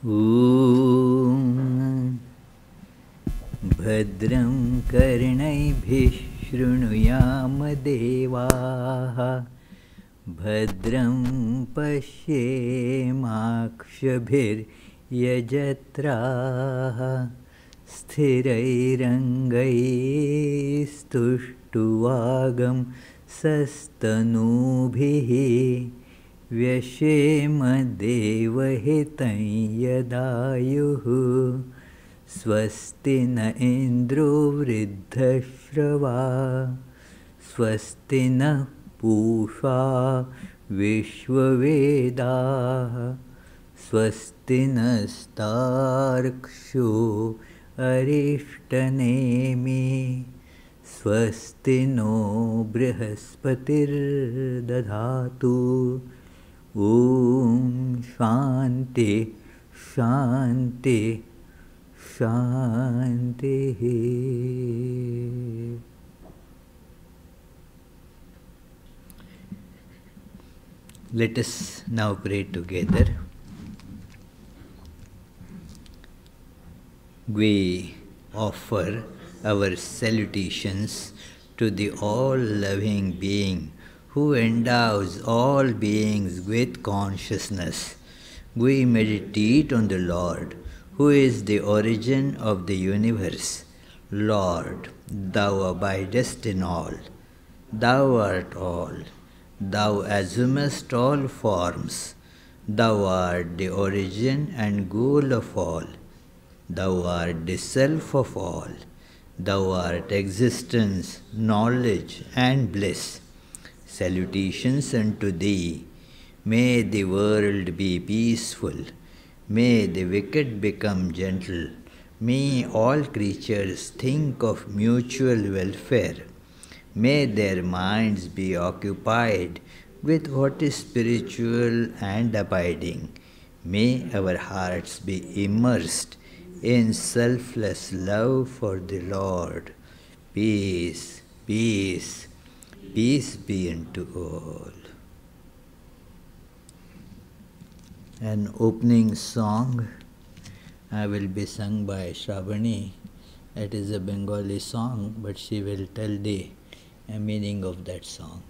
ॐ भद्रं कर्णैभिः शृणुयाम देवाः भद्रं पश्येमाक्षभिर्यजत्राः स्थिरैरङ्गैस्तुष्टुवागं सस्तनूभिः व्यशेम देवहितं यदायुः स्वस्ति न इन्द्रो वृद्धश्रवा स्वस्ति नः पूषा विश्ववेदाः स्वस्ति नस्तार्क्ष्यो अरिष्टनेमि स्वस्ति नो बृहस्पतिर्दधातु ॐ शान्ति शान्ति शान्तिः. Let us now pray together. We offer our salutations to the all-loving being who endows all beings with consciousness. We meditate on the Lord, who is the origin of the universe. Lord, Thou abidest in all. Thou art all. Thou assumest all forms. Thou art the origin and goal of all. Thou art the self of all. Thou art existence, knowledge and bliss. Salutations unto Thee. May the world be peaceful. May the wicked become gentle. May all creatures think of mutual welfare. May their minds be occupied with what is spiritual and abiding. May our hearts be immersed in selfless love for the Lord. Peace, peace, peace be unto all. An opening song will be sung by Shravani. It is a Bengali song, but she will tell the meaning of that song.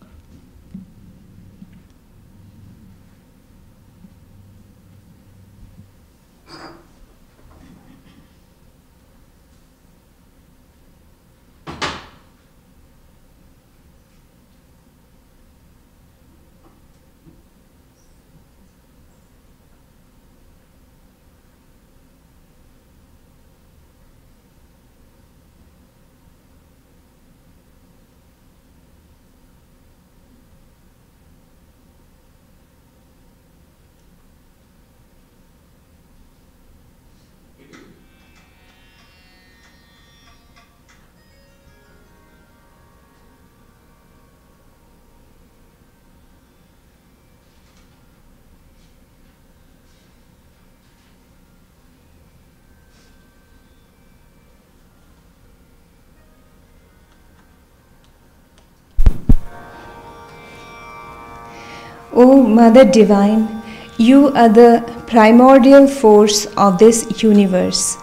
O Mother Divine, you are the primordial force of this universe.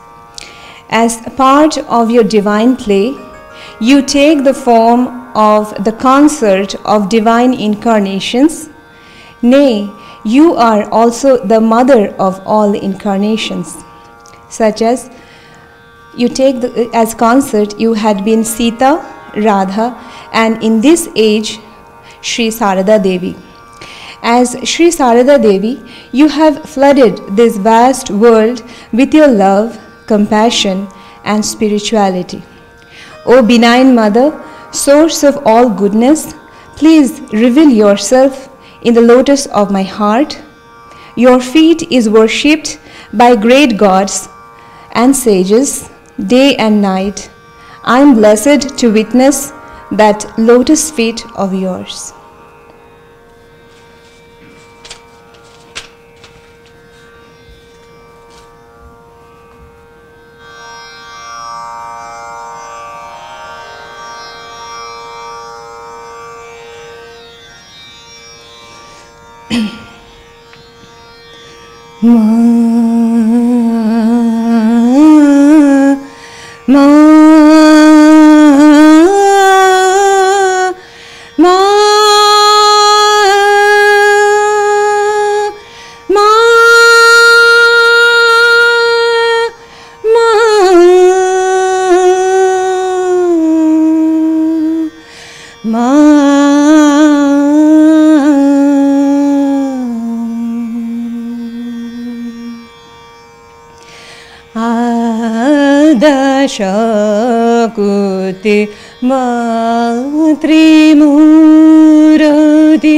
As a part of your divine play, you take the form of the concert of divine incarnations. Nay, you are also the mother of all incarnations, such as you take as concert you had been Sita, Radha, and in this age, Sri Sarada Devi. As Sri Sarada Devi, you have flooded this vast world with your love, compassion, and spirituality. O benign Mother, source of all goodness, please reveal yourself in the lotus of my heart. Your feet is worshipped by great gods and sages day and night. I am blessed to witness that lotus feet of yours. Shakuti Matrimurati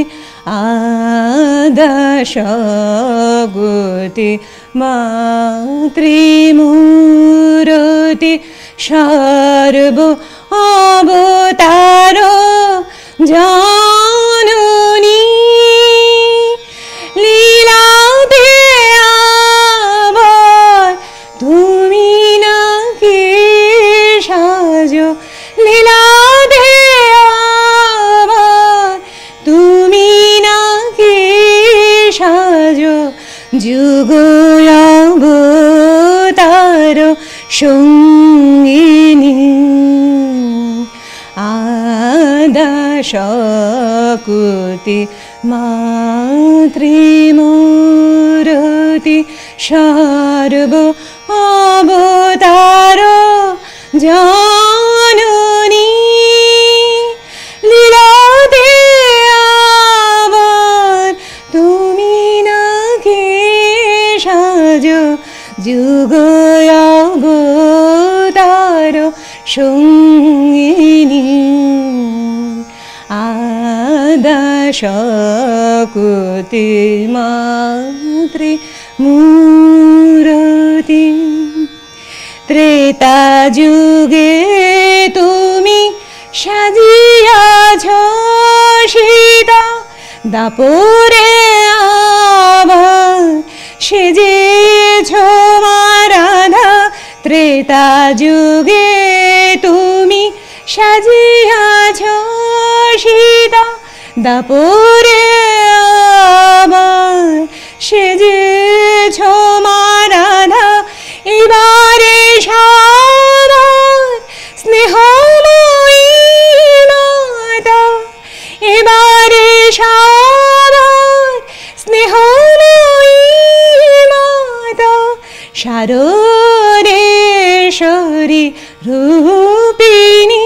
Adashakuti Matrimurati Sharbo Avataro Janoni লীলাতে আবার তুমি নাকি সাজো লীলাতে আবার তুমি নাকি সাজো যুগ অবতার সঙ্গিনী আদাশাকুতি মাতৃমূরতি সর্ব অবতার জাননী লীলাতে আবার তুমি নাকি সাজো যুগ অবতার সঙ্গিনী আদাশাকুতি মাতৃমূরতি ত্রেতা যুগে তুমি সাজিয়াছ সীতা দাপরে আবার সেজেছ মা রাধা ত্রেতা যুগে তুমি সাজিয়াছ সীতা দাপরে আবার সেজেছ মা রাধা এবারে সাবার স্নেহময়ী মাতা এবারে সাবার স্নেহময়ী মাতা শারদেশ্বরী রূপিণী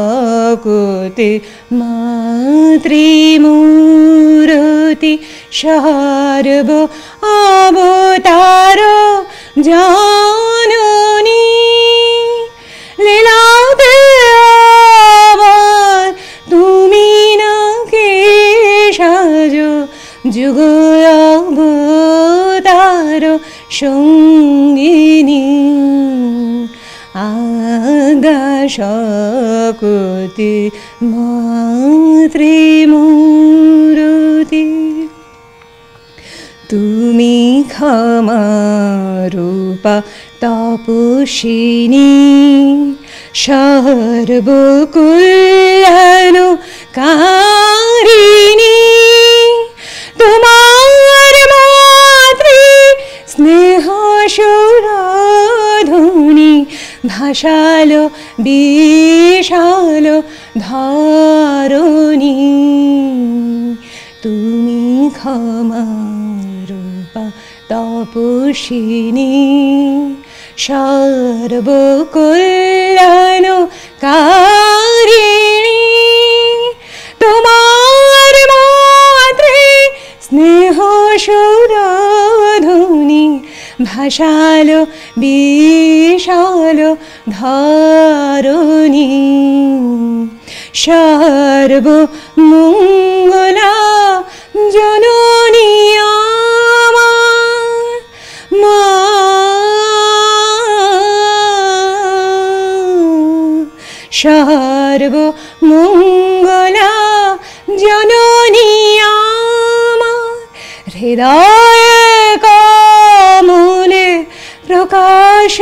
আদাশাকুতি মাতৃমূরতি সর্ব অবতার জাননী লীলাতে আবার তুমি নাকি সাজো যুগ অবতার সঙ্গিনী আদাশাকুতি মাতৃমূরতি তুমি ক্ষমারূপা তপস্বিনী সর্বকল্যাণকারিণী তোমার মাতৃ স্নেহ সুরধুনি ভাসালো বিশালো ধরণী তুমি ক্ষমারূপা তপস্বিনী সর্বকল্যাণকারিণী তোমার মাতৃ স্নেহ সুরধুনি ভাসালো বিশালো ধরণী সর্বমঙ্গলা জননী আমার মা সর্বমঙ্গলা জননী আমার হৃদয় কমলে প্রকাশ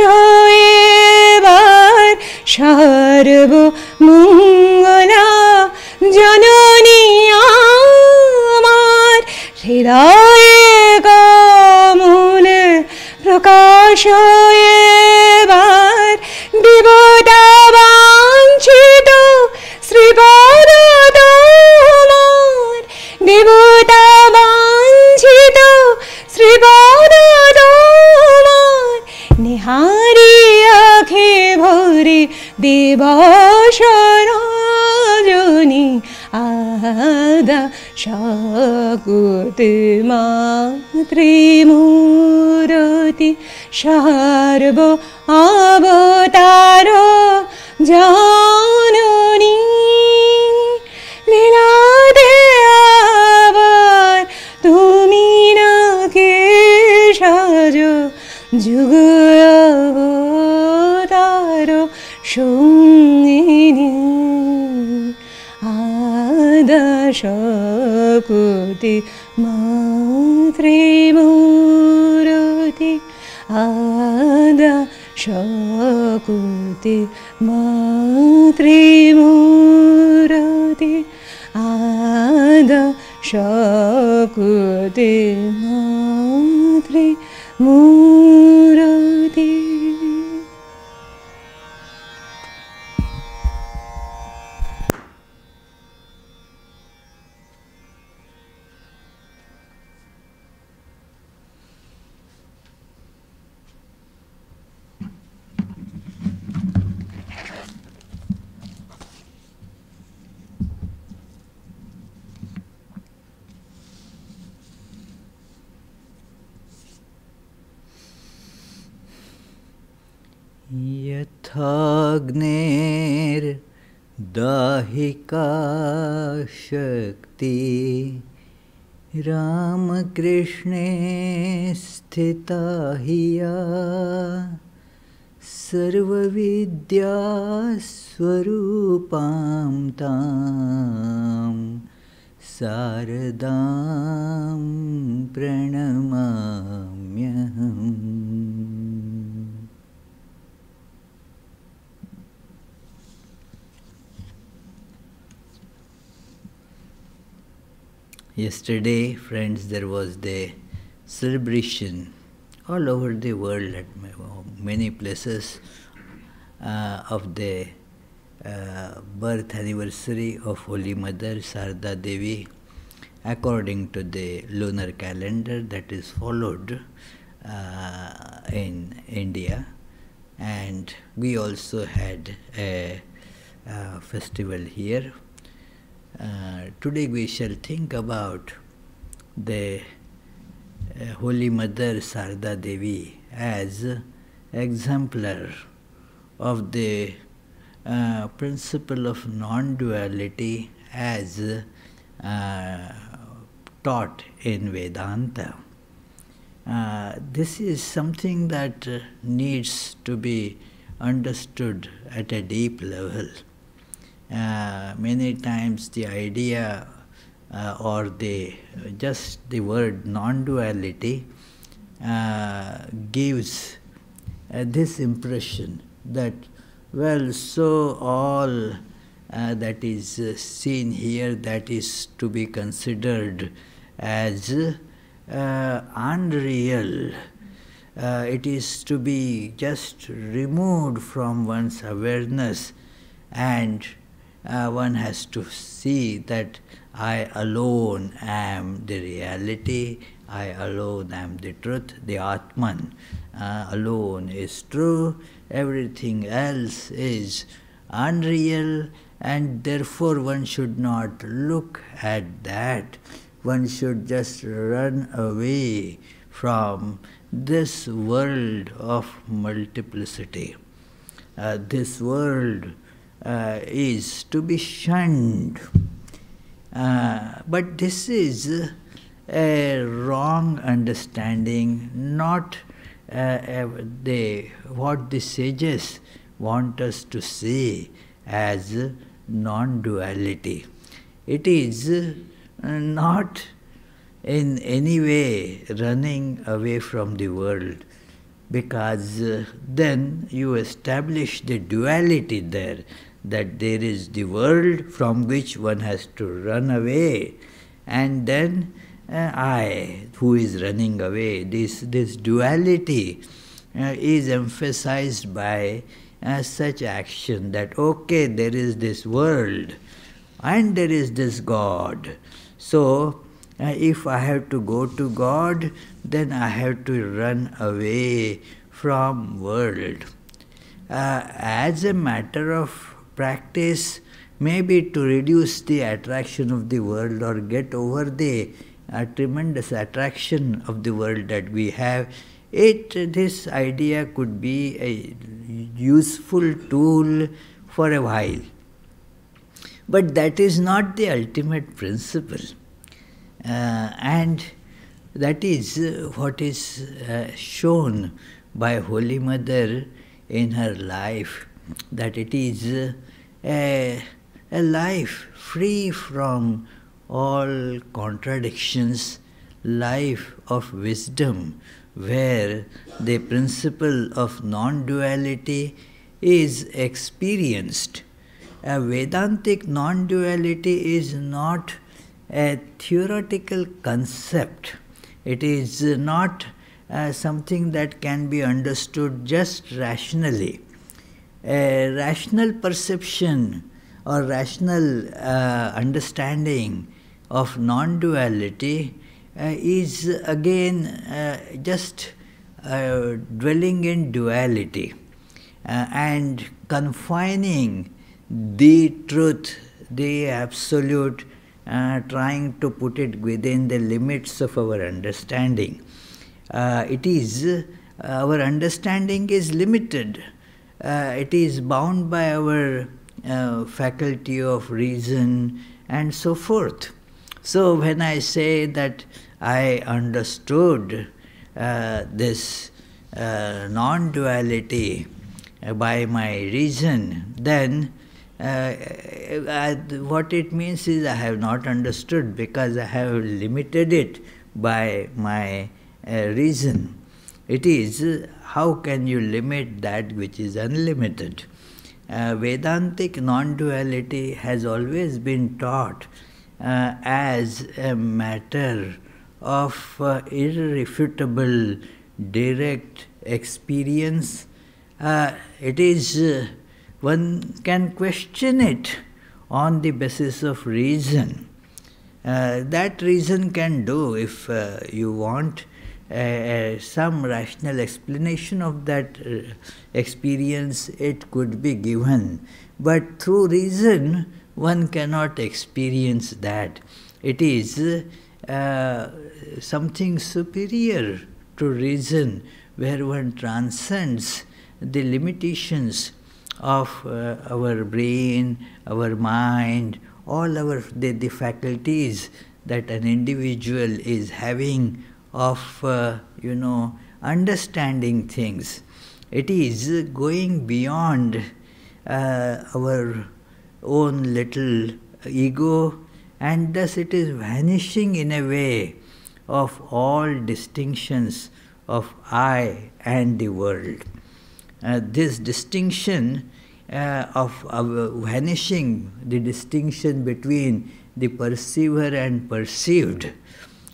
এবার সর্বমঙ্গলা জননী আমার হৃদয় কমলে প্রকাশ এবার দেবতা বাঞ্ছিত শ্রীপদ তোমার দেবতা বাঞ্ছিত শ্রীপদ তোমার নিহারি আখে ভরে দিবস রজনী Ada Shakuti Matrimurati Sharbo Avataro Janani Lila de Avar Tumina Keshajo Jugavataro Shungini Ada Shakuti Matrimurati Ada Shakuti Matrimurati Ada Shakuti Matrimurati. यथाग्नेर दाहिका शक्ति रामकृष्णे स्थिता हिया सर्वविद्या स्वरूपां तां शारदां प्रणमाम्यहम्. Yesterday, friends, there was the celebration all over the world at many places of the birth anniversary of Holy Mother Sarada Devi according to the lunar calendar that is followed in India. And we also had a festival here. Today we shall think about the Holy Mother Sarada Devi as exemplar of the principle of non-duality as taught in Vedanta. This is something that needs to be understood at a deep level. Many times the idea or just the word non-duality gives this impression that, well, so all that is seen here, that is to be considered as unreal. It is to be just removed from one's awareness, and one has to see that I alone am the reality, I alone am the truth, the Atman alone is true, everything else is unreal, and therefore one should not look at that. One should just run away from this world of multiplicity. This world is to be shunned. But this is a wrong understanding, not what the sages want us to see as non-duality. It is not in any way running away from the world, because then you establish the duality there, that there is the world from which one has to run away, and then I, who is running away. This duality is emphasized by such action that, okay, there is this world and there is this God. So if I have to go to God, then I have to run away from world. As a matter of practice, maybe to reduce the attraction of the world or get over the tremendous attraction of the world that we have. This idea could be a useful tool for a while. But that is not the ultimate principle. And that is what is shown by Holy Mother in her life, that it is a life free from all contradictions, life of wisdom, where the principle of non-duality is experienced. A Vedantic non-duality is not a theoretical concept. It is not something that can be understood just rationally. A rational perception or rational understanding of non-duality is again just dwelling in duality and confining the truth, the absolute, trying to put it within the limits of our understanding. Our understanding is limited. It is bound by our faculty of reason and so forth. So when I say that I understood this non-duality by my reason, then what it means is I have not understood because I have limited it by my reason. It is, how can you limit that which is unlimited? Vedantic non-duality has always been taught as a matter of irrefutable, direct experience. It is, one can question it on the basis of reason. That reason can do, if you want some rational explanation of that experience, it could be given. But through reason, one cannot experience that. It is something superior to reason, where one transcends the limitations of our brain, our mind, all the faculties that an individual is having of understanding things. It is going beyond our own little ego, and thus it is vanishing in a way of all distinctions of I and the world. This distinction of vanishing, the distinction between the perceiver and perceived,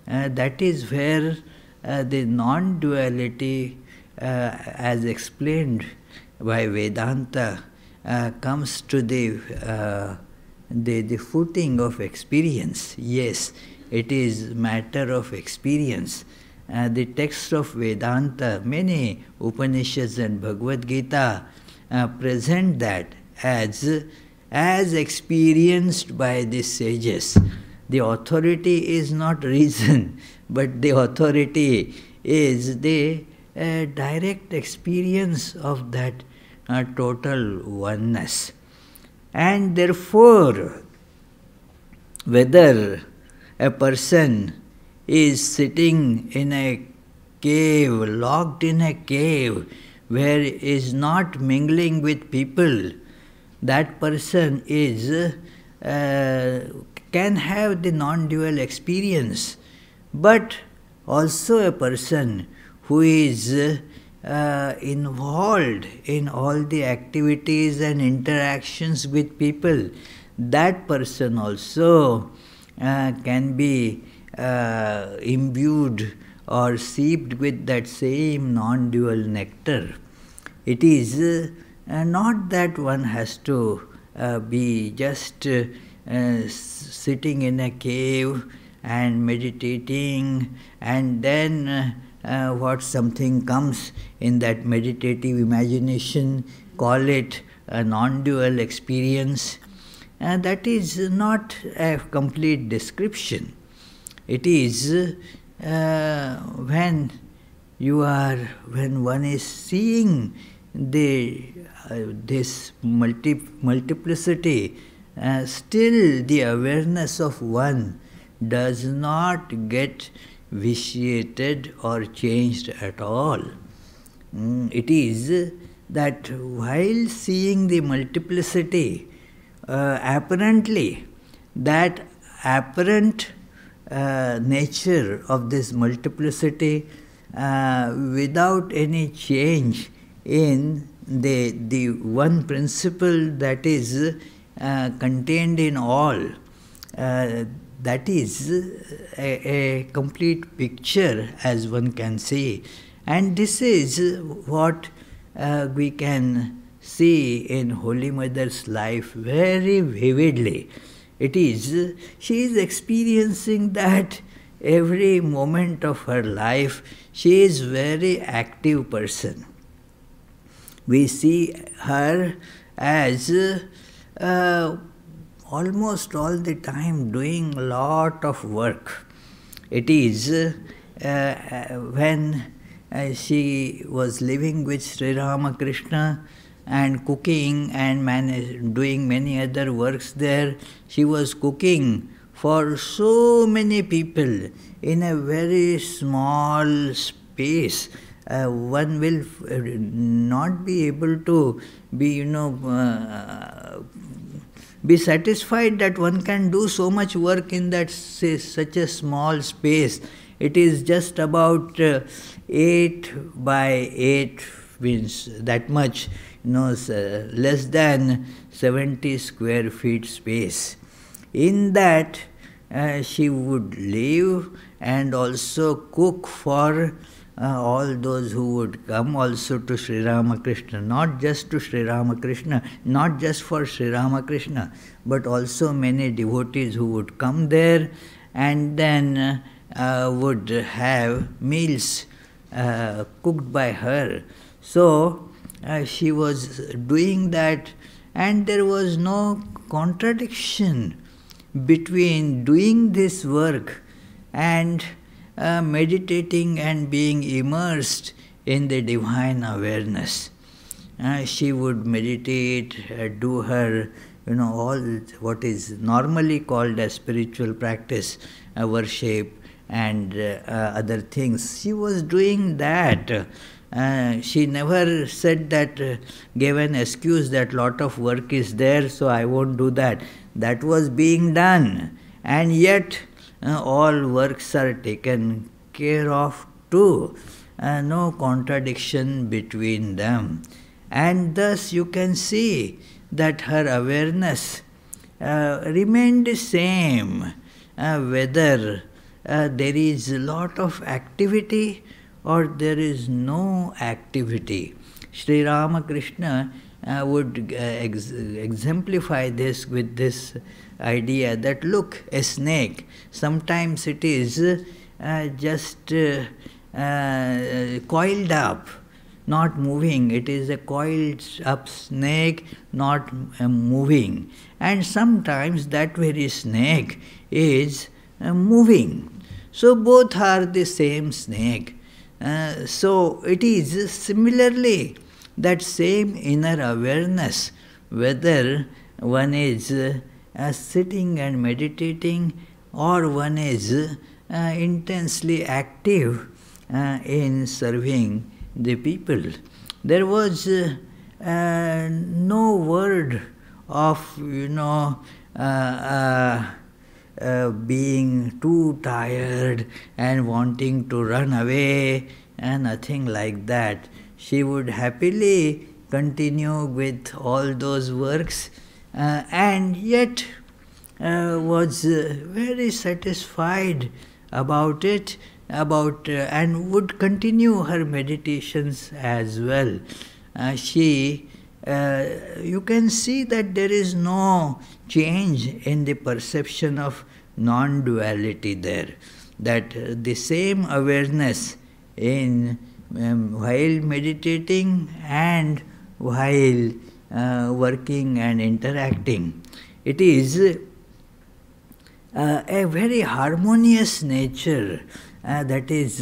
that is where the non-duality, as explained by Vedanta, comes to the footing of experience. Yes, it is matter of experience. The texts of Vedanta, many Upanishads and Bhagavad Gita present that as experienced by the sages. The authority is not reason, but the authority is the direct experience of that total oneness. And therefore, whether a person is sitting in a cave, locked in a cave, where is not mingling with people, that person is can have the non-dual experience. But also a person who is involved in all the activities and interactions with people, that person also can be imbued or seeped with that same non-dual nectar. It is not that one has to be just sitting in a cave and meditating, and then what something comes in that meditative imagination, call it a non-dual experience. that is not a complete description. It is when one is seeing this multiplicity, still the awareness of one does not get vitiated or changed at all. It is that while seeing the multiplicity, apparently, that apparent nature of this multiplicity, without any change in the one principle that is contained in all, that is a complete picture, as one can see. And this is what we can see in Holy Mother's life very vividly. It is, she is experiencing that every moment of her life. She is a very active person. We see her as almost all the time doing a lot of work. It is when she was living with Sri Ramakrishna and cooking and doing many other works there. She was cooking for so many people in a very small space. One will not be able to be, be satisfied that one can do so much work in that such a small space. It is just about 8 by 8, means that much, less than 70 square feet space. In that, she would live and also cook for all those who would come also to Sri Ramakrishna, not just to Sri Ramakrishna, not just for Sri Ramakrishna, but also many devotees who would come there and then would have meals cooked by her. So she was doing that, and there was no contradiction between doing this work and meditating and being immersed in the divine awareness. She would meditate, do her, all what is normally called as spiritual practice, worship and other things. She was doing that. She never said that, gave an excuse that lot of work is there, so I won't do that. That was being done, and yet all works are taken care of too. No contradiction between them. And thus you can see that her awareness remained the same, whether there is a lot of activity or there is no activity. Sri Ramakrishna would exemplify this with this idea that, look, a snake, sometimes it is just coiled up, not moving. It is a coiled up snake, not moving. And sometimes that very snake is moving. So both are the same snake. So it is similarly that same inner awareness, whether one is sitting and meditating or one is intensely active in serving the people. There was no word of, being too tired and wanting to run away, and nothing like that. She would happily continue with all those works and yet was very satisfied about it, and would continue her meditations as well. You can see that there is no change in the perception of non-duality there, that the same awareness in while meditating and while working and interacting It is a very harmonious nature that is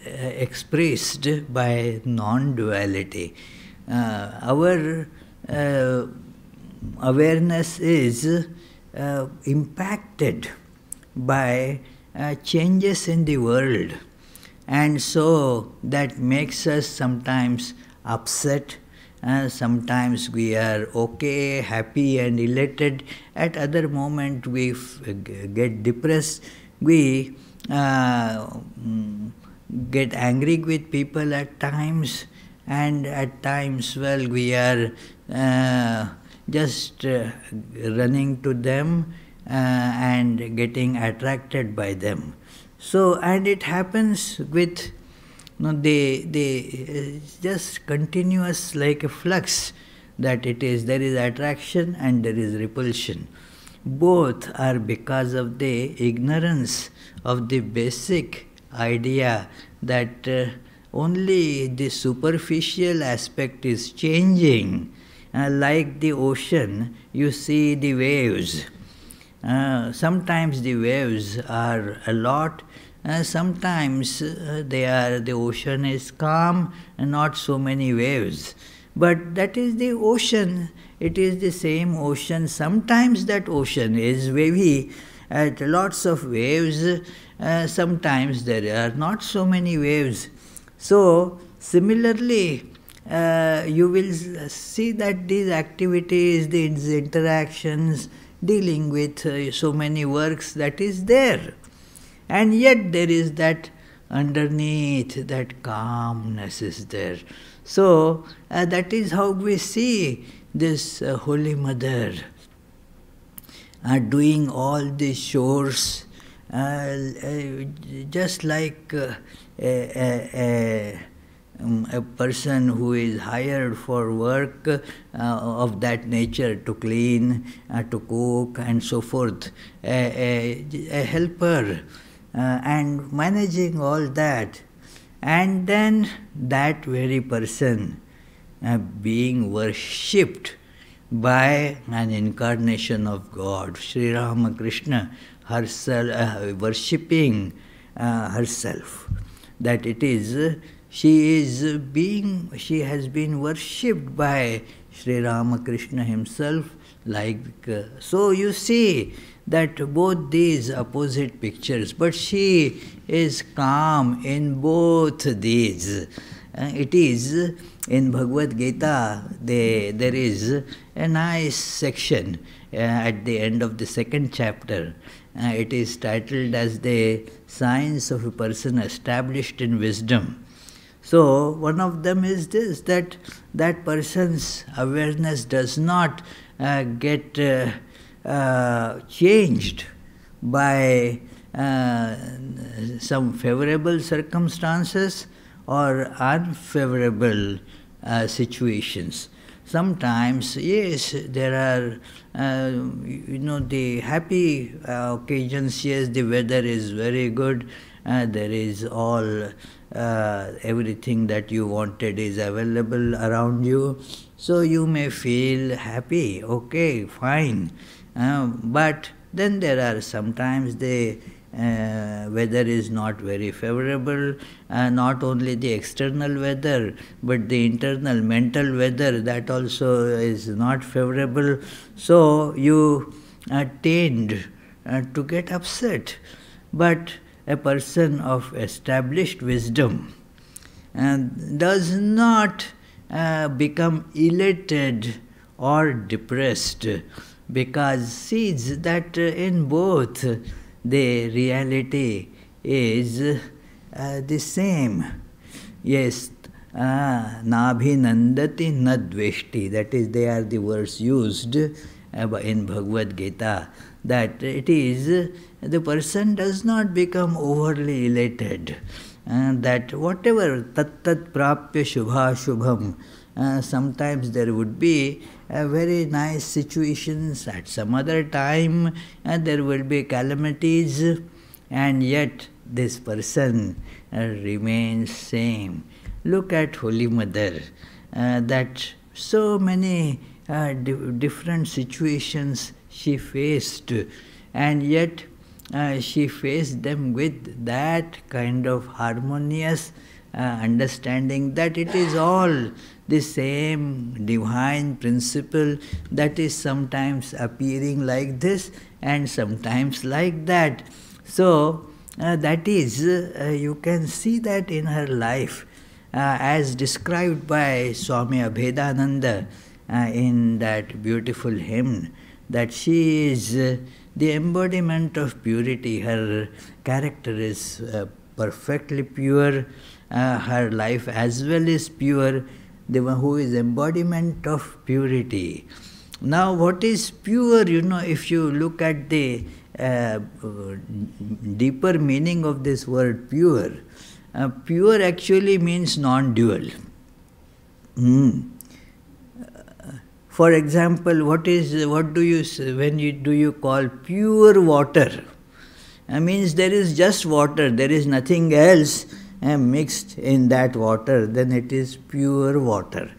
expressed by non-duality. Our awareness is impacted by changes in the world, and so that makes us sometimes upset. Sometimes we are okay, happy and elated. At other moment we get depressed. We get angry with people at times, and at times, well, we are just running to them and getting attracted by them. So, and it happens with they just continuous like a flux, that there is attraction and there is repulsion. Both are because of the ignorance of the basic idea that only the superficial aspect is changing. Like the ocean, you see the waves. Sometimes the waves are a lot. Sometimes the ocean is calm and not so many waves. But that is the ocean. It is the same ocean. Sometimes that ocean is wavy, at lots of waves. Sometimes there are not so many waves. So similarly, you will see that these activities, these interactions, dealing with so many works, that is there. And yet there is that underneath, that calmness is there. So that is how we see this Holy Mother doing all these chores, just like a person who is hired for work of that nature, to clean, to cook and so forth, a helper, and managing all that. And then that very person being worshipped by an incarnation of God, Sri Ramakrishna herself, worshipping herself, that it is she has been worshipped by Sri Ramakrishna himself. So you see that both these opposite pictures, but she is calm in both these. It is in Bhagavad Gita, there is a nice section at the end of the second chapter. It is titled as the signs of a person established in wisdom. So one of them is this, that person's awareness does not get changed by some favorable circumstances or unfavorable situations. Sometimes, yes, there are, the happy occasions. Yes, the weather is very good. There is all, everything that you wanted is available around you. So you may feel happy, okay, fine. But then there are sometimes the weather is not very favorable, not only the external weather, but the internal mental weather, that also is not favorable. So you tend to get upset. But a person of established wisdom does not become elated or depressed, because sees that in both the reality is the same. Yes, nabhinandati nadveshti, that is, they are the words used in Bhagavad Gita, that it is, the person does not become overly elated, that whatever tat prapya shubha shubham, sometimes there would be very nice situations, at some other time there will be calamities, and yet this person remains same. Look at Holy Mother, that so many different situations she faced, and yet she faced them with that kind of harmonious understanding that it is all the same divine principle that is sometimes appearing like this and sometimes like that. So that is, you can see that in her life, as described by Swami Vedantic in that beautiful hymn, that she is the embodiment of purity. Her character is perfectly pure, her life as well is pure, the one who is embodiment of purity. Now what is pure, if you look at the deeper meaning of this word pure, pure actually means non-dual. For example, what do you say when you call pure water? Means there is just water, there is nothing else mixed in that water, then it is pure water.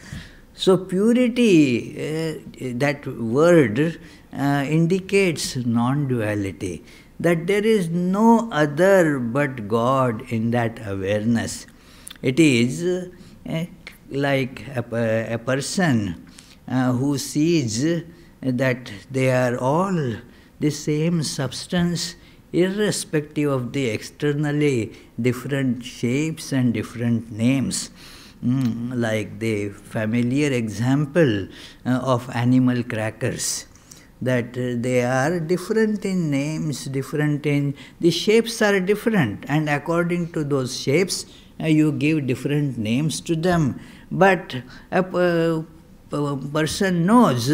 So purity, that word indicates non-duality, that there is no other but God in that awareness. It is like a person who sees that they are all the same substance, irrespective of the externally different shapes and different names. Like the familiar example of animal crackers, that they are different in names, different in, the shapes are different, and according to those shapes you give different names to them. But a person knows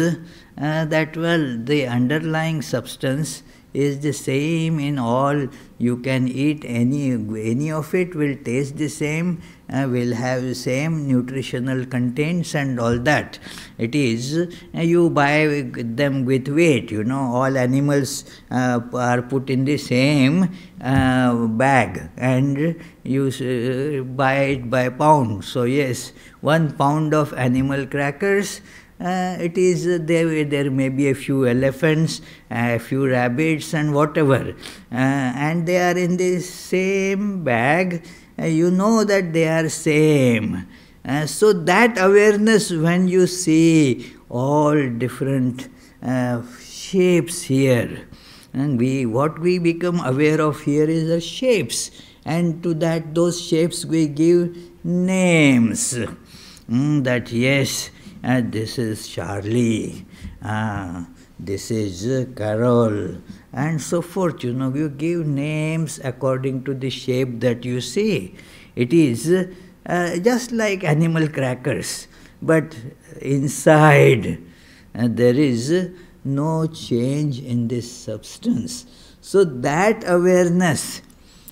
that, well, the underlying substance is the same in all. You can eat any of it, will taste the same, will have the same nutritional contents and all that. It is, you buy them with weight, all animals are put in the same bag, and you buy it by pound. So yes, 1 pound of animal crackers, it is there may be a few elephants, a few rabbits and whatever, and they are in the same bag. You know that they are same. So that awareness, when you see all different shapes here, and what we become aware of here is the shapes, and to those shapes we give names. That yes, this is Charlie, this is Carol, and so forth. You give names according to the shape that you see. It is just like animal crackers, but inside there is no change in this substance. So that awareness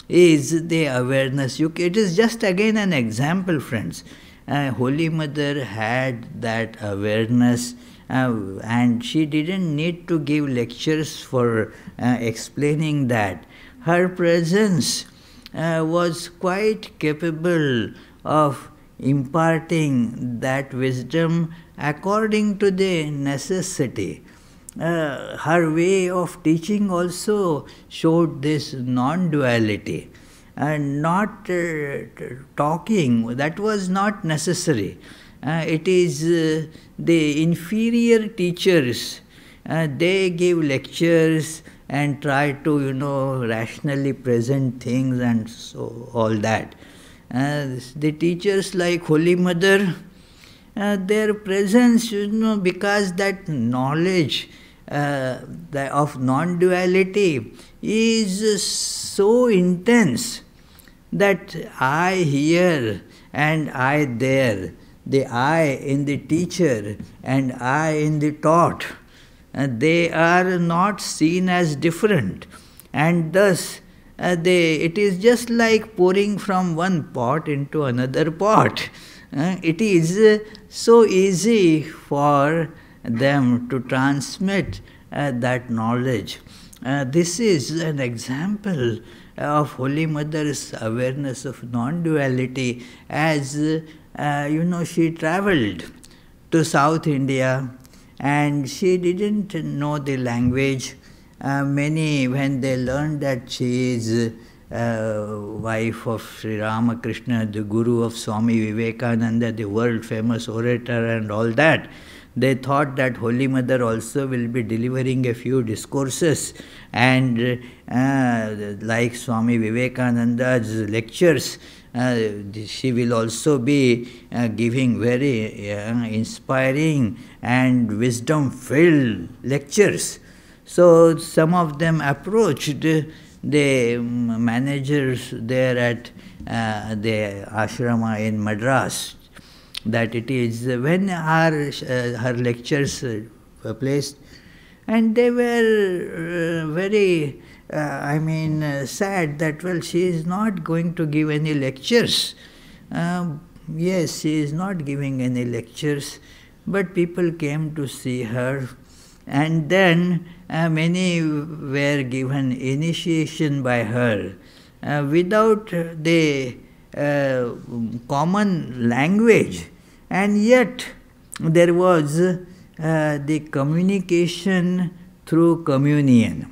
is the awareness. It is just again an example, friends. Holy Mother had that awareness, and she didn't need to give lectures for explaining that. Her presence was quite capable of imparting that wisdom according to the necessity. Her way of teaching also showed this non-duality. And not talking, that was not necessary. It is the inferior teachers, they give lectures and try to rationally present things and so all that. The teachers like Holy Mother, their presence, because that knowledge of non-duality is so intense, that I here and I there, the I in the teacher and I in the taught, they are not seen as different, and thus it is just like pouring from one pot into another pot. It is so easy for them to transmit that knowledge. This is an example of Holy Mother's awareness of non-duality, as she travelled to South India, and she didn't know the language. Many, when they learned that she is wife of Sri Ramakrishna, the guru of Swami Vivekananda, the world famous orator and all that, they thought that Holy Mother also will be delivering a few discourses, and like Swami Vivekananda's lectures, she will also be giving very inspiring and wisdom-filled lectures. So some of them approached the managers there at the ashrama in Madras, that it is when her lectures were placed, and they were very sad that, well, she is not going to give any lectures. Yes, she is not giving any lectures, but people came to see her, and then many were given initiation by her without the common language, and yet there was the communication through communion.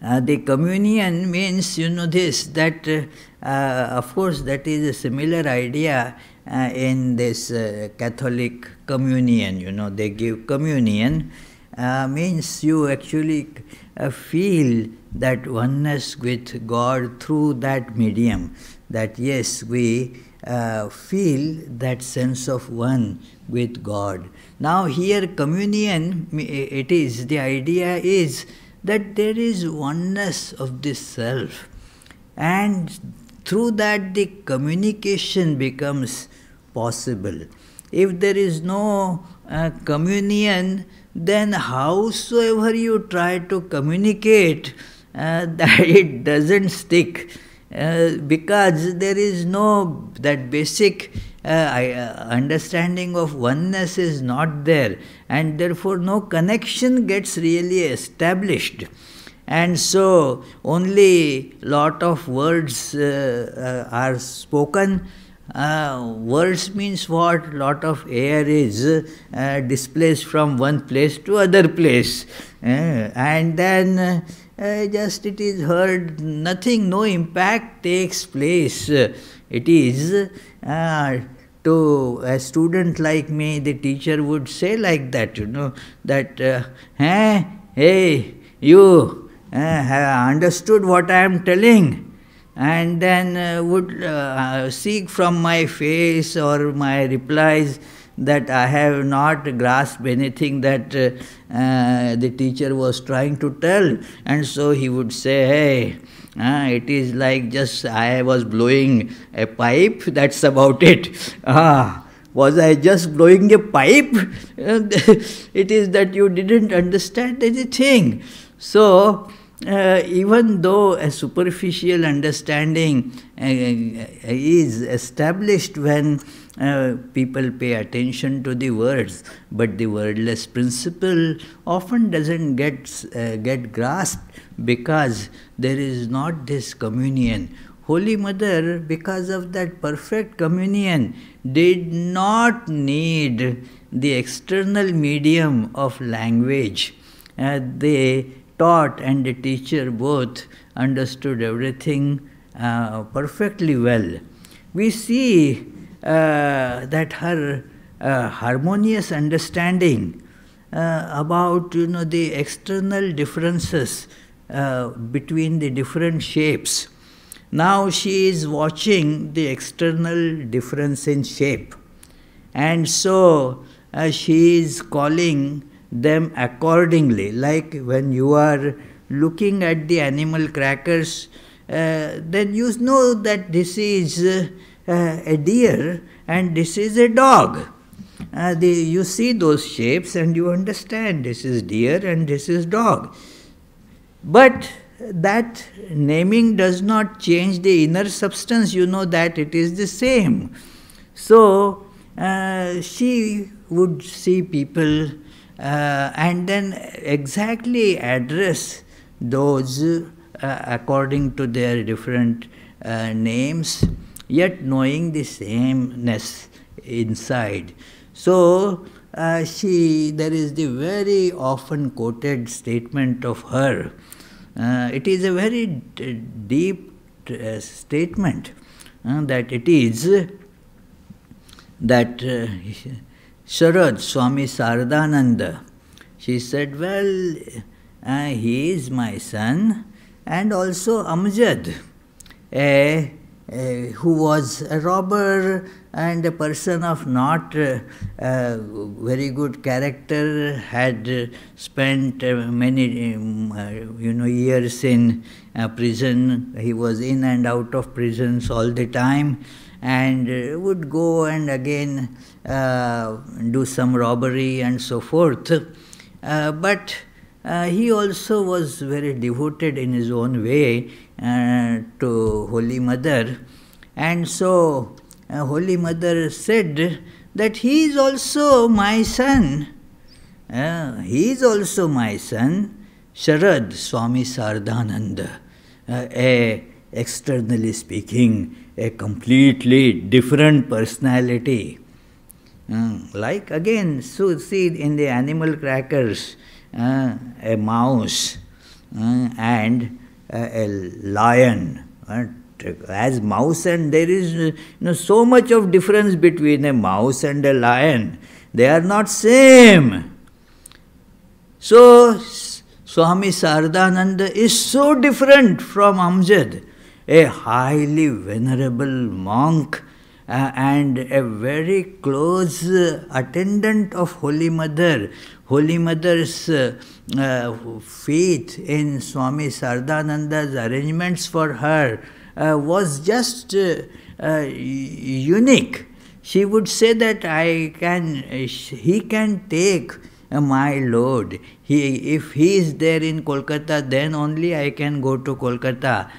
The communion means, this, that of course that is a similar idea in this Catholic communion. They give communion, means you actually feel that oneness with God through that medium, that yes, we feel that sense of one with God. Now here communion, the idea is that there is oneness of this self, and through that the communication becomes possible. If there is no communion, then howsoever you try to communicate, that it doesn't stick, because there is no, that basic understanding of oneness is not there, and therefore no connection gets really established. And so only lot of words are spoken. Words means what? Lot of air is displaced from one place to other place, and then just it is heard, nothing, no impact takes place. It is to a student like me, the teacher would say like that, that hey, you have understood what I am telling, and then would seek from my face or my replies that I have not grasped anything that the teacher was trying to tell. And so he would say, hey, it is like just I was blowing a pipe, that's about it. Was I just blowing a pipe? It is that you didn't understand anything. So, even though a superficial understanding is established when people pay attention to the words, but the wordless principle often doesn't get grasped because there is not this communion. Holy Mother, because of that perfect communion, did not need the external medium of language. They taught and the teacher both understood everything perfectly well. We see that her harmonious understanding about the external differences between the different shapes. Now she is watching the external difference in shape, and so she is calling them accordingly. Like when you are looking at the animal crackers, then you know that this is a deer and this is a dog. You see those shapes and you understand this is deer and this is dog. But that naming does not change the inner substance, that it is the same. So she would see people and then exactly address those according to their different names, yet knowing the sameness inside. So there is the very often quoted statement of her. It is a very deep statement that it is that Sharad, Swami Sardananda, she said, well, he is my son, and also Amjad, who was a robber and a person of not very good character, had spent many years in prison. He was in and out of prisons all the time, and would go and again do some robbery and so forth. But he also was very devoted in his own way to Holy Mother. And so Holy Mother said that he is also my son. He is also my son, Sharad Swami Sardananda, externally speaking, a completely different personality. Like again, so see in the animal crackers, a mouse and a lion. As mouse, and there is so much of difference between a mouse and a lion. They are not same. So Swami Sardananda is so different from Amjad, a highly venerable monk and a very close attendant of Holy Mother. Holy Mother's faith in Swami Sardananda's arrangements for her was just unique. She would say that he can take my load. If he is there in Kolkata, then only I can go to Kolkata.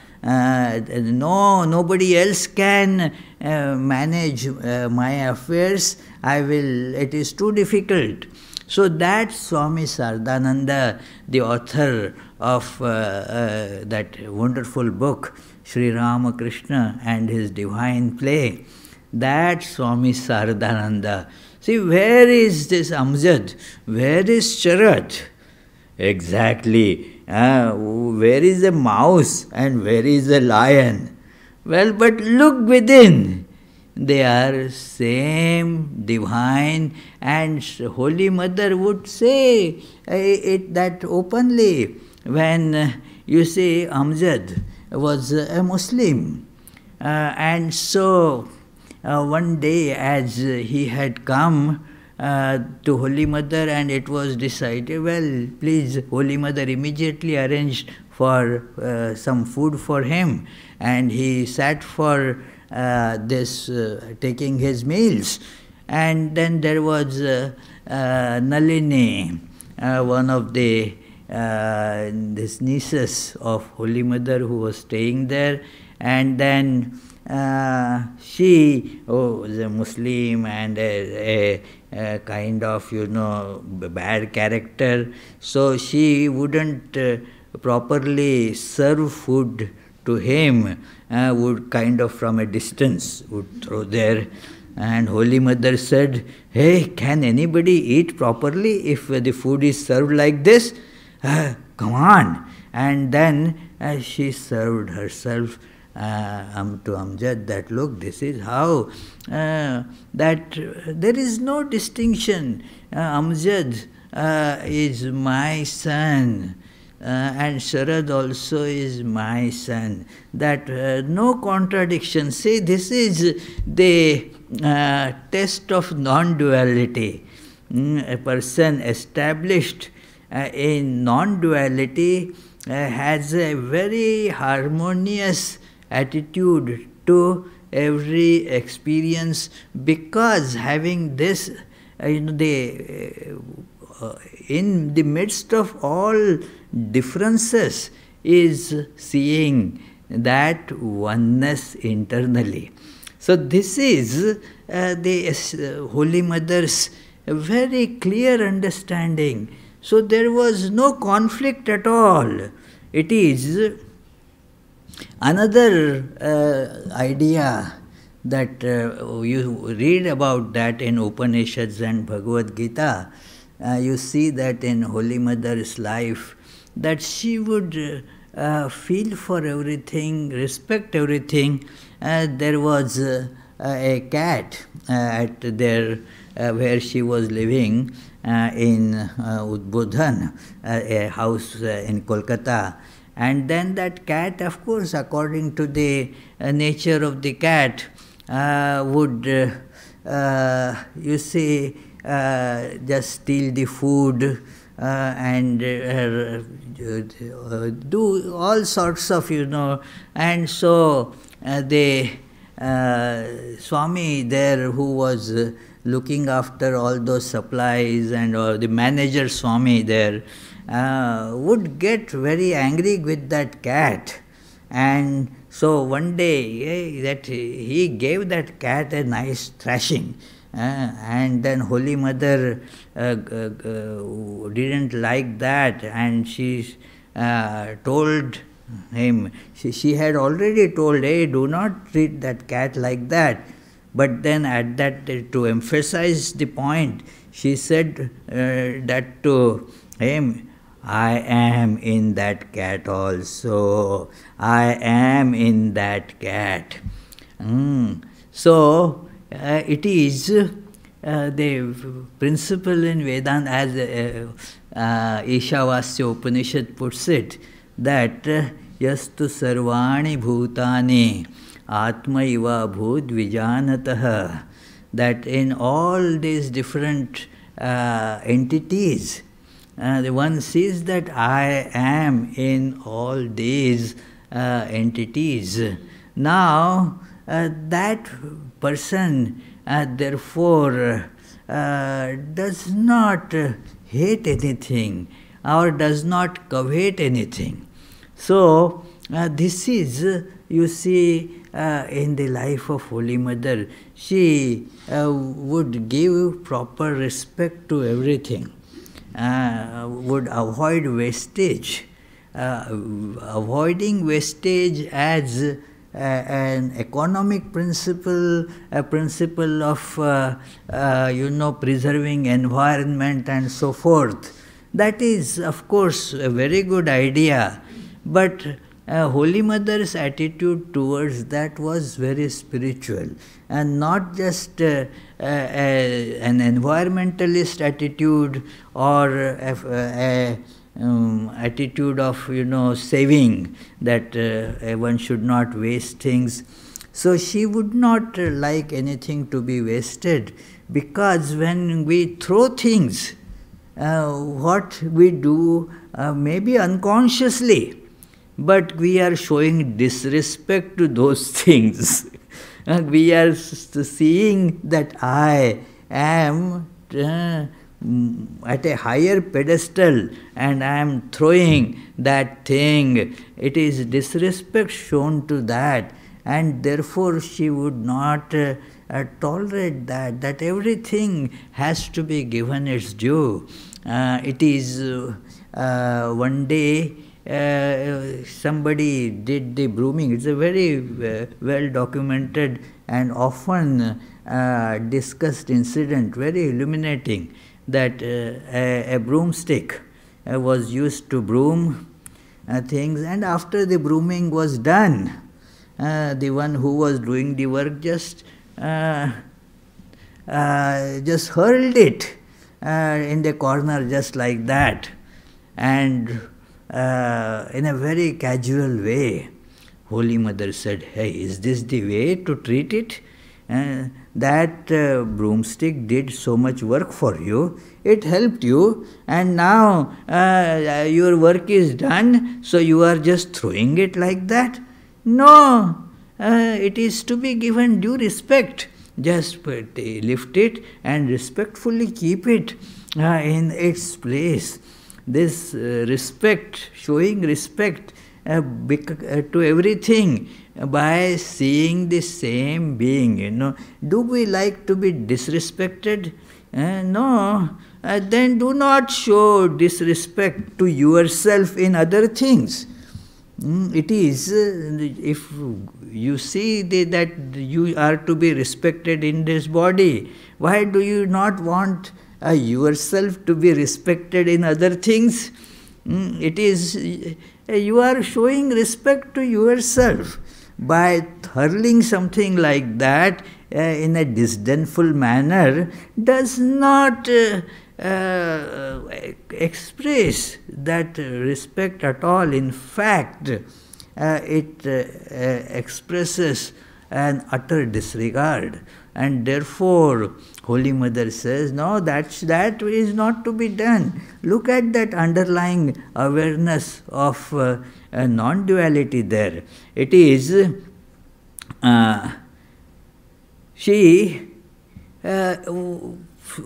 Nobody else can manage my affairs. It is too difficult. So that Swami Sardananda, the author of that wonderful book, Sri Ramakrishna and his divine play, that Swami Sardananda. See, where is this Amjad? Where is Sharad? Exactly. Where is the mouse and where is the lion? Well, but look within. They are same, divine, and Holy Mother would say it that openly when you see Amjad was a Muslim. And so one day as he had come to Holy Mother, and it was decided, well, please, Holy Mother immediately arranged for some food for him, and he sat for taking his meals. And then there was Nalini, one of the this nieces of Holy Mother who was staying there, and then she was a Muslim and a kind of bad character, so she wouldn't properly serve food to him, would kind of from a distance would throw there. And Holy Mother said, hey, can anybody eat properly if the food is served like this? Come on. And then she served herself to Amjad that, look, this is how, that there is no distinction. Amjad is my son. And Sharad also is my son. That no contradiction. See, this is the test of non-duality. A person established in non-duality has a very harmonious attitude to every experience, because having this, in the midst of all differences, is seeing that oneness internally. So this is the Holy Mother's very clear understanding. So there was no conflict at all. It is another idea that you read about that in Upanishads and Bhagavad Gita. You see that in Holy Mother's life, that she would feel for everything, respect everything. There was a cat at there where she was living in Udbodhan, a house in Kolkata. And then that cat, of course, according to the nature of the cat, would, you see, just steal the food and do all sorts of, and so the Swami there, who was looking after all those supplies, and or the manager Swami there, would get very angry with that cat. And so one day that he gave that cat a nice thrashing. And then Holy Mother didn't like that, and she told him, she had already told, hey, do not treat that cat like that. But then at that, to emphasize the point, she said that to him, I am in that cat also. I am in that cat. So, it is the principle in Vedanta, as Ishavasya Upanishad puts it, that yastu sarvani bhutani atma iva bhut vijanatah, that in all these different entities, the one sees that I am in all these entities. Now, that person, therefore, does not hate anything or does not covet anything. So, this is, you see, in the life of Holy Mother, she would give proper respect to everything, would avoid wastage. Avoiding wastage as an economic principle, a principle of, preserving environment and so forth. That is, of course, a very good idea. But Holy Mother's attitude towards that was very spiritual, and not just an environmentalist attitude or attitude of saving, that one should not waste things. So she would not like anything to be wasted, because when we throw things, what we do, maybe unconsciously, but we are showing disrespect to those things. We are seeing that I am at a higher pedestal and I am throwing that thing. It is disrespect shown to that, and therefore she would not tolerate that everything has to be given its due. It is one day somebody did the brooming. It's a very well documented and often discussed incident, very illuminating, that a broomstick was used to broom things, and after the brooming was done, the one who was doing the work just hurled it in the corner just like that, and in a very casual way. Holy Mother said, hey, is this the way to treat it? That broomstick did so much work for you, it helped you, and now your work is done, so you are just throwing it like that? No, it is to be given due respect. Just lift it and respectfully keep it in its place. This respect, showing respect to everything by seeing the same being, Do we like to be disrespected? No. Then do not show disrespect to yourself in other things. It is, if you see that you are to be respected in this body, why do you not want yourself to be respected in other things? It is, you are showing respect to yourself by hurling something like that in a disdainful manner does not express that respect at all. In fact, it expresses an utter disregard. And therefore, Holy Mother says, no, that is not to be done. Look at that underlying awareness of non-duality there. It is, she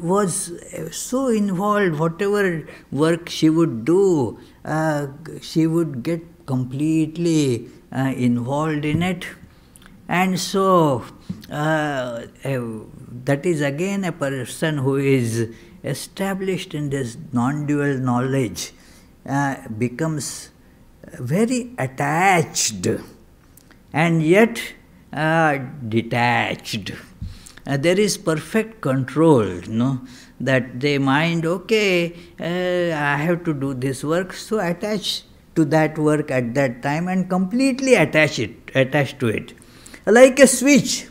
was so involved, whatever work she would do, she would get completely involved in it. And so, that is again a person who is established in this non-dual knowledge, becomes very attached and yet detached. There is perfect control, that the mind, okay, I have to do this work, so attach to that work at that time and completely attach to it. Like a switch.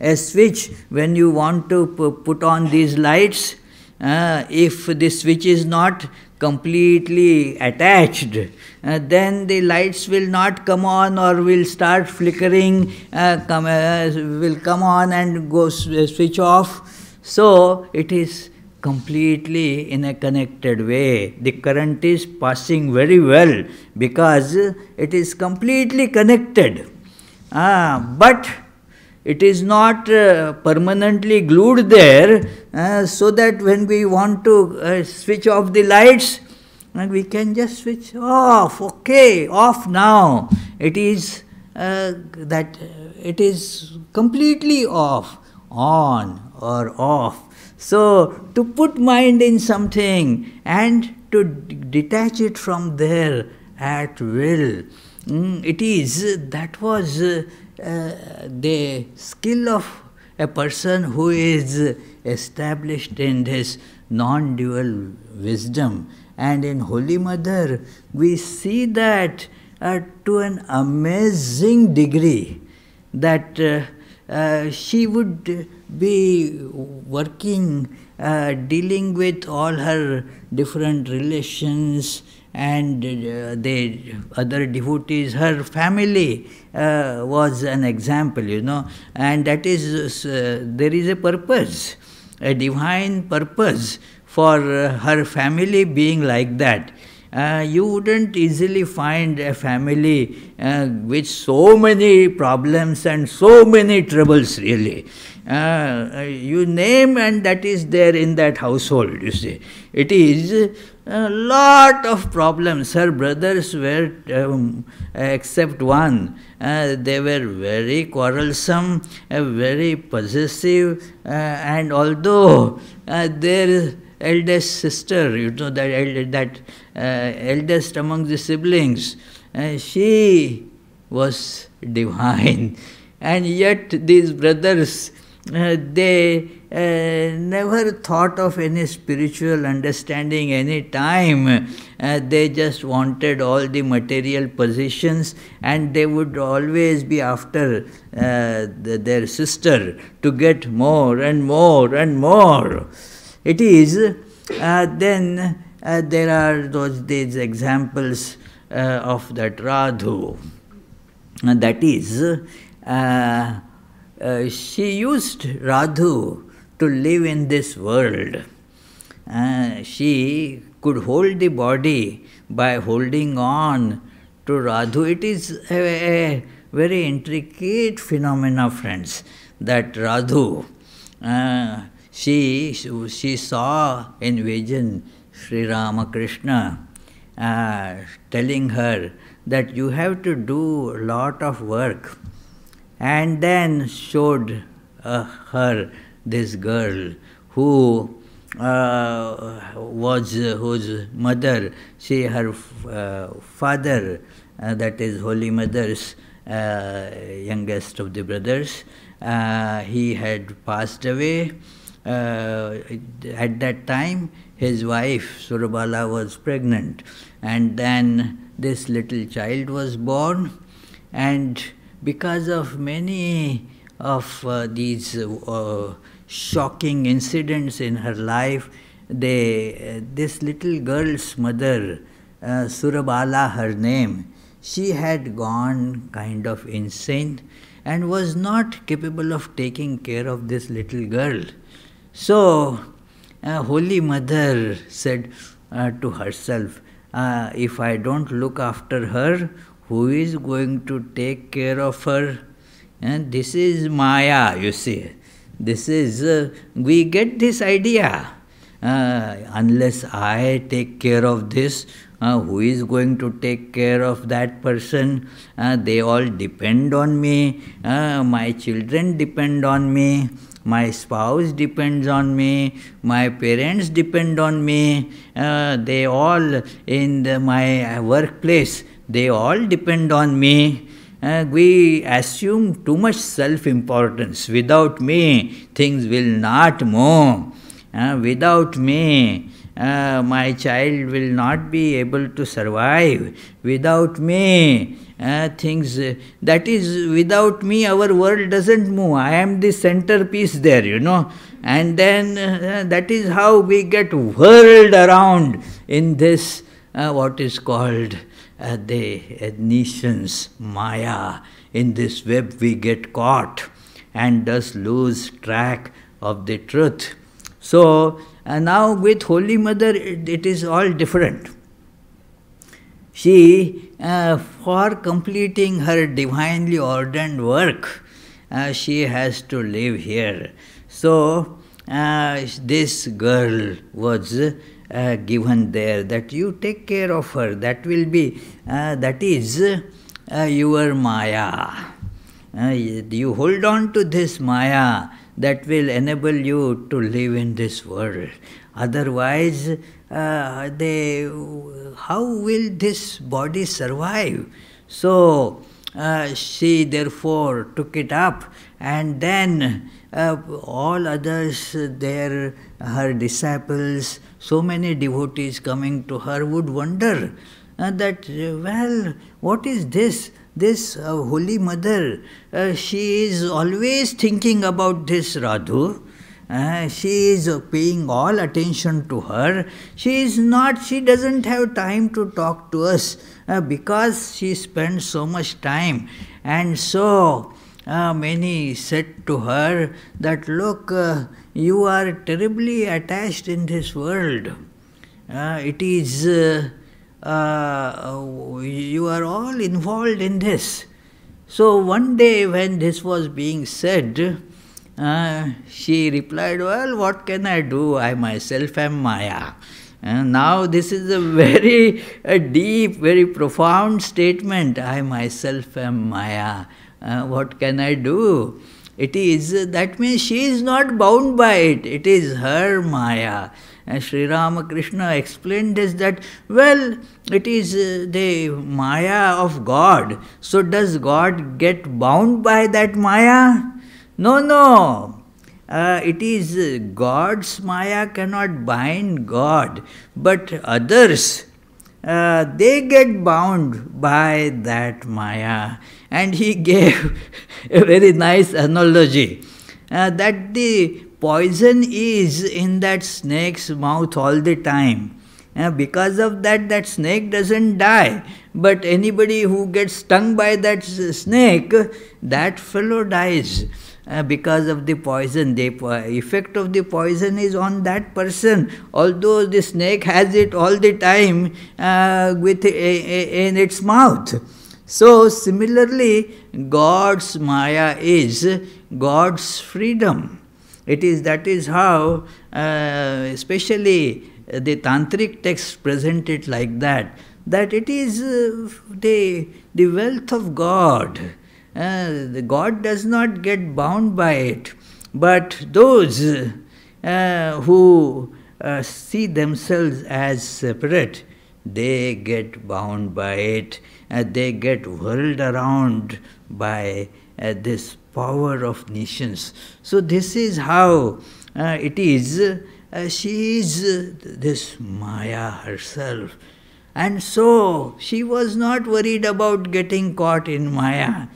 A switch, when you want to put on these lights, if the switch is not completely attached, then the lights will not come on or will start flickering, will come on and go switch off. So it is completely in a connected way. The current is passing very well because it is completely connected. But it is not permanently glued there, so that when we want to switch off the lights, we can just switch off. Okay, off now. It is that it is completely off, on or off. So to put mind in something and to detach it from there at will, that was the skill of a person who is established in this non-dual wisdom. And in Holy Mother, we see that to an amazing degree, that she would be working, dealing with all her different relations and the other devotees. Her family was an example, and that is, there is a purpose, a divine purpose for her family being like that. You wouldn't easily find a family with so many problems and so many troubles, really. You name and that is there in that household, you see. It is a lot of problems. Her brothers were, except one, they were very quarrelsome, very possessive, and although their eldest sister, that eldest among the siblings, she was divine, and yet these brothers, they never thought of any spiritual understanding any time. They just wanted all the material positions, and they would always be after their sister to get more and more and more. It is, then there are these examples of that Radhu. That is, she used Radhu to live in this world. She could hold the body by holding on to Radhu. It is a very intricate phenomena, friends, that Radhu, she saw in vision Sri Ramakrishna telling her that you have to do a lot of work, and then showed her this girl who was whose mother, her father, that is Holy Mother's youngest of the brothers, he had passed away. At that time, his wife Surabala was pregnant, and then this little child was born, and because of many of these shocking incidents in her life, this little girl's mother, Surabala her name, she had gone kind of insane and was not capable of taking care of this little girl. So, Holy Mother said to herself, if I don't look after her, who is going to take care of her? And this is Maya, you see. This is, we get this idea. Unless I take care of this, who is going to take care of that person? They all depend on me. My children depend on me. My spouse depends on me. My parents depend on me. They all in my workplace, they all depend on me. We assume too much self-importance. Without me, things will not move. Without me, my child will not be able to survive. Without me, things, that is, without me, our world doesn't move. I am the centerpiece there, you know. And then that is how we get whirled around in this, what is called the nations, Maya. In this web we get caught and thus lose track of the truth. So now with Holy Mother it is all different. She, for completing her divinely ordained work, she has to live here. So this girl was given there, that you take care of her, that will be, that is your Maya. You hold on to this Maya, that will enable you to live in this world. Otherwise, how will this body survive? So, she therefore took it up, and then all others, her disciples, so many devotees coming to her would wonder that, well, what is this? This Holy Mother, she is always thinking about this Radhu. She is paying all attention to her. She doesn't have time to talk to us because she spends so much time. And so many said to her that, look, you are terribly attached in this world. It is, you are all involved in this. So one day when this was being said, she replied, well, what can I do? I myself am Maya. Now this is a very deep, very profound statement. I myself am Maya. What can I do? It is, that means she is not bound by it. It is her Maya. And Sri Ramakrishna explained this, that, well, it is the Maya of God. So does God get bound by that Maya? No, no. It is God's Maya cannot bind God, but others, they get bound by that Maya. And he gave a very nice analogy, that the poison is in that snake's mouth all the time. Because of that, that snake doesn't die. But anybody who gets stung by that snake, that fellow dies. Because of the poison, the effect of the poison is on that person, although the snake has it all the time in its mouth. So similarly, God's Maya is God's freedom. That is how, especially the Tantric texts present it like that it is the wealth of God. God does not get bound by it, but those who see themselves as separate, they get bound by it, they get whirled around by this power of nations. So this is how it is. She is this Maya herself. And so she was not worried about getting caught in Maya.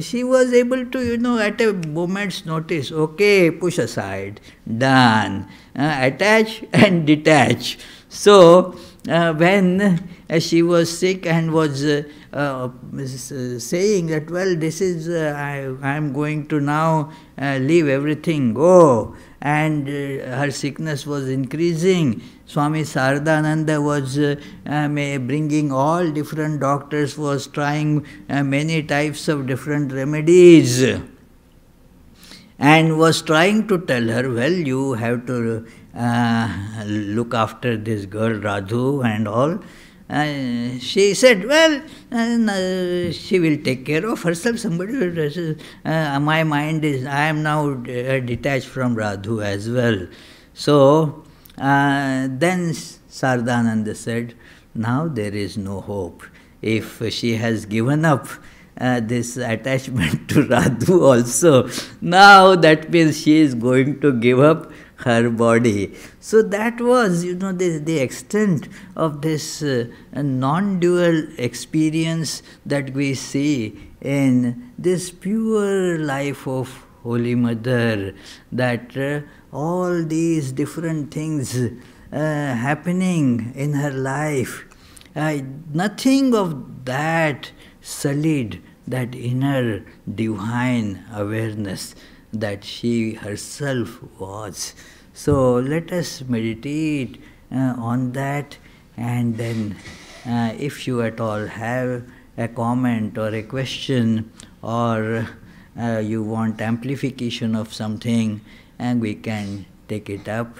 She was able to, at a moment's notice, okay, push aside, done, attach and detach. So when she was sick and was saying that, well, this is, I am going to now leave everything, go, and her sickness was increasing. Swami Sardananda was bringing all different doctors, was trying many types of different remedies, and was trying to tell her, well, you have to look after this girl Radhu and all. She said, well, she will take care of herself. Somebody will, my mind is, I am now detached from Radhu as well. So then Sardananda said, now there is no hope. If she has given up this attachment to Radhu also, now that means she is going to give up her body. So that was, the extent of this non-dual experience that we see in this pure life of Holy Mother, that all these different things happening in her life, nothing of that sullied that inner divine awareness that she herself was. So let us meditate on that, and then if you at all have a comment or a question, or you want amplification of something, and we can take it up.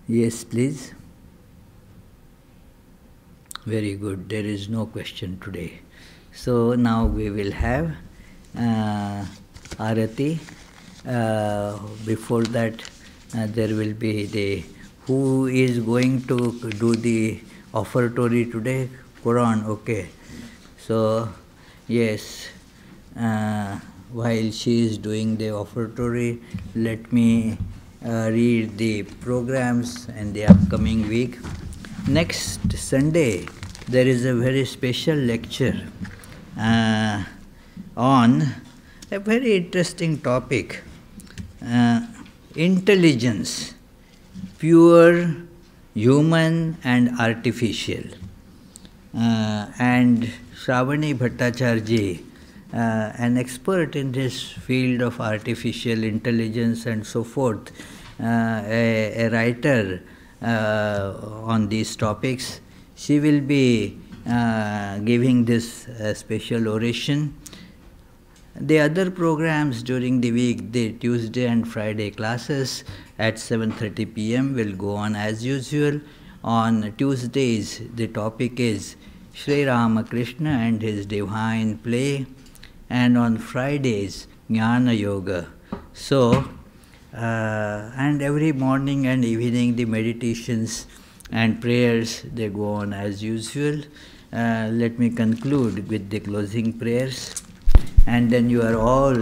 Yes, please. Very good. There is no question today. So now we will have Arati. Before that, there will be the who is going to do the offertory today? Quran, okay. So, yes, while she is doing the offertory, let me read the programs in the upcoming week. Next Sunday, there is a very special lecture on a very interesting topic, intelligence, pure, human and artificial. And Shravani Bhattacharya, an expert in this field of artificial intelligence and so forth, a writer on these topics, she will be giving this special oration. The other programs during the week, the Tuesday and Friday classes at 7:30 p.m. will go on as usual. On Tuesdays, the topic is Sri Ramakrishna and his divine play, and on Fridays, Jnana Yoga. So, and every morning and evening, the meditations and prayers, they go on as usual. Let me conclude with the closing prayers, and then you are all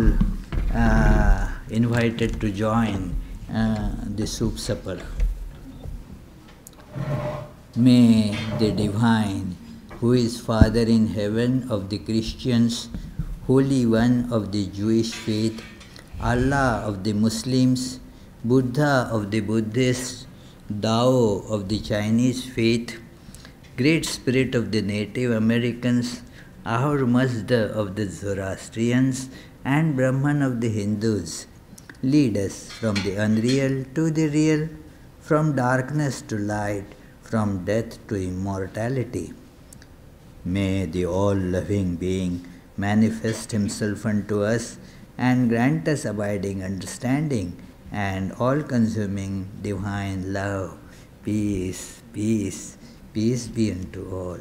invited to join the soup supper. May the Divine, who is Father in heaven of the Christians, Holy One of the Jewish faith, Allah of the Muslims, Buddha of the Buddhists, Tao of the Chinese faith, Great Spirit of the Native Americans, Ahura Mazda of the Zoroastrians, and Brahman of the Hindus, lead us from the unreal to the real, from darkness to light, from death to immortality. May the all-loving being manifest himself unto us and grant us abiding understanding and all-consuming divine love. Peace, peace, peace be unto all.